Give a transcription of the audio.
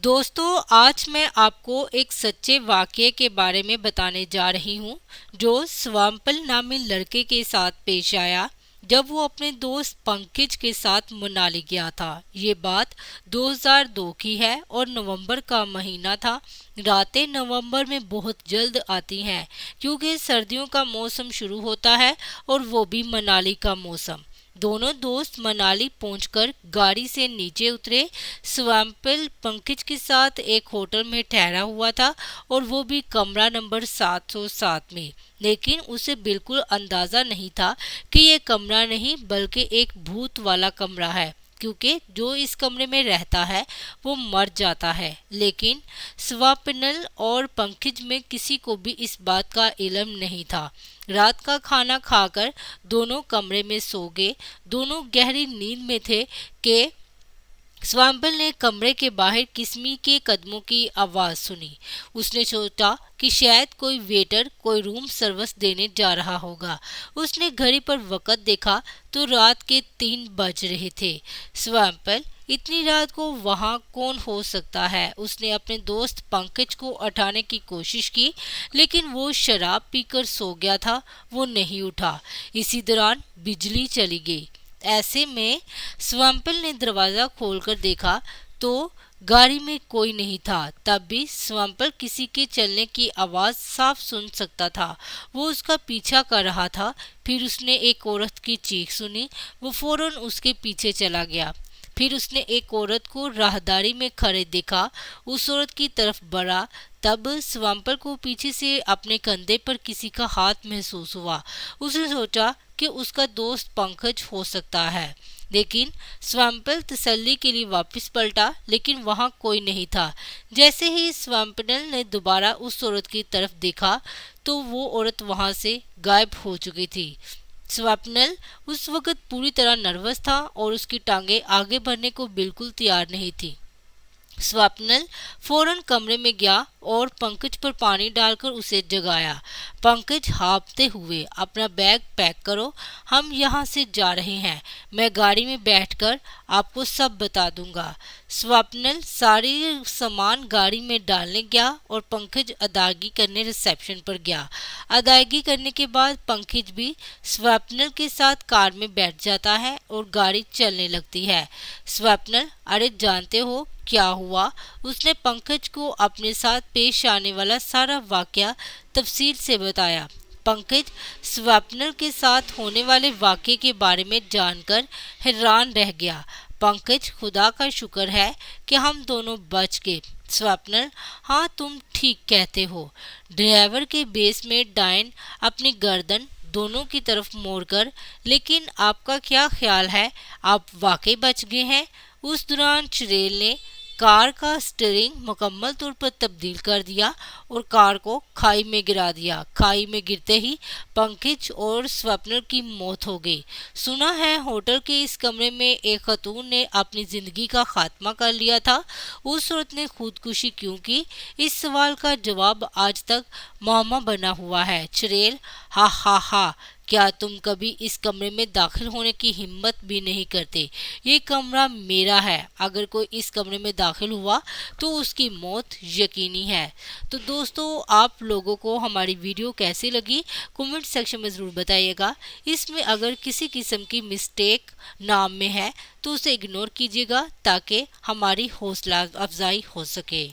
दोस्तों, आज मैं आपको एक सच्चे वाकये के बारे में बताने जा रही हूँ जो स्वप्निल नामी लड़के के साथ पेश आया जब वो अपने दोस्त पंकज के साथ मनाली गया था। ये बात 2002 की है और नवंबर का महीना था। रातें नवंबर में बहुत जल्द आती हैं क्योंकि सर्दियों का मौसम शुरू होता है और वो भी मनाली का मौसम। दोनों दोस्त मनाली पहुंचकर गाड़ी से नीचे उतरे। स्वप्निल पंकज के साथ एक होटल में ठहरा हुआ था और वो भी कमरा नंबर 707 में। लेकिन उसे बिल्कुल अंदाजा नहीं था कि ये कमरा नहीं बल्कि एक भूत वाला कमरा है, क्योंकि जो इस कमरे में रहता है वो मर जाता है। लेकिन स्वप्निल और पंकज में किसी को भी इस बात का इल्म नहीं था। रात का खाना खाकर दोनों कमरे में सो गए। दोनों गहरी नींद में थे कि स्वप्निल ने कमरे के बाहर किस्मी के कदमों की आवाज सुनी। उसने सोचा कि शायद कोई वेटर कोई रूम सर्विस देने जा रहा होगा। उसने घड़ी पर वक्त देखा तो रात के 3 बज रहे थे। स्वप्निल, इतनी रात को वहां कौन हो सकता है? उसने अपने दोस्त पंकज को उठाने की कोशिश की, लेकिन वो शराब पीकर सो गया था। वो नहीं उठा। इसी दौरान बिजली चली गई। ऐसे में स्वप्निल ने दरवाजा खोलकर देखा तो गाड़ी में कोई नहीं था। तब भी स्वप्निल किसी के चलने की आवाज साफ सुन सकता था। वो उसका पीछा कर रहा था। फिर उसने एक औरत की चीख सुनी। वो फौरन उसके पीछे चला गया। फिर उसने एक औरत को राहदारी में खड़े देखा। उस औरत की तरफ बढ़ा। तब स्वप्निल को पीछे से अपने कंधे पर किसी का हाथ महसूस हुआ। उसने सोचा कि उसका दोस्त पंकज हो सकता है। लेकिन स्वप्निल तसल्ली के लिए वापस पलटा, लेकिन वहां कोई नहीं था। जैसे ही स्वप्निल ने दोबारा उस औरत की तरफ देखा तो वो औरत वहां से गायब हो चुकी थी। स्वप्निल उस वक्त पूरी तरह नर्वस था और उसकी टांगें आगे बढ़ने को बिल्कुल तैयार नहीं थी। स्वप्निल फौरन कमरे में गया और पंकज पर पानी डालकर उसे जगाया। पंकज हाँफते हुए, अपना बैग पैक करो, हम यहाँ से जा रहे हैं। मैं गाड़ी में बैठकर आपको सब बता दूंगा। स्वप्निल सारी सामान गाड़ी में डालने गया और पंकज अदायगी करने रिसेप्शन पर गया। अदायगी करने के बाद पंकज भी स्वप्निल के साथ कार में बैठ जाता है और गाड़ी चलने लगती है। स्वप्निल, अरे जानते हो क्या हुआ? उसने पंकज को अपने साथ पेश आने वाला सारा वाकया तफसील से बताया। पंकज स्वप्निल के साथ होने वाले वाकये के बारे में जानकर हैरान रह गया। पंकज, खुदा का शुक्र है कि हम दोनों बच गए। स्वप्निल, हाँ तुम ठीक कहते हो। ड्राइवर के बेस में डायन अपनी गर्दन दोनों की तरफ मोड़कर, लेकिन आपका क्या ख्याल है, आप वाकई बच गए हैं? उस दौरान चुड़ैल ने कार का स्टीयरिंग मुकम्मल तौर पर तब्दील कर दिया और कार को खाई में गिरा दिया। खाई में गिरते ही पंकज और स्वप्निल की मौत हो गई। सुना है होटल के इस कमरे में एक खातून ने अपनी जिंदगी का खात्मा कर लिया था। उस औरत ने खुदकुशी क्यों की? इस सवाल का जवाब आज तक मुअम्मा बना हुआ है। चुड़ैल, हा हा हा, क्या तुम कभी इस कमरे में दाखिल होने की हिम्मत भी नहीं करते? ये कमरा मेरा है। अगर कोई इस कमरे में दाखिल हुआ तो उसकी मौत यकीनी है। तो दोस्तों, आप लोगों को हमारी वीडियो कैसी लगी कमेंट सेक्शन में ज़रूर बताइएगा। इसमें अगर किसी किस्म की मिस्टेक नाम में है तो उसे इग्नोर कीजिएगा ताकि हमारी हौसला अफजाई हो सके।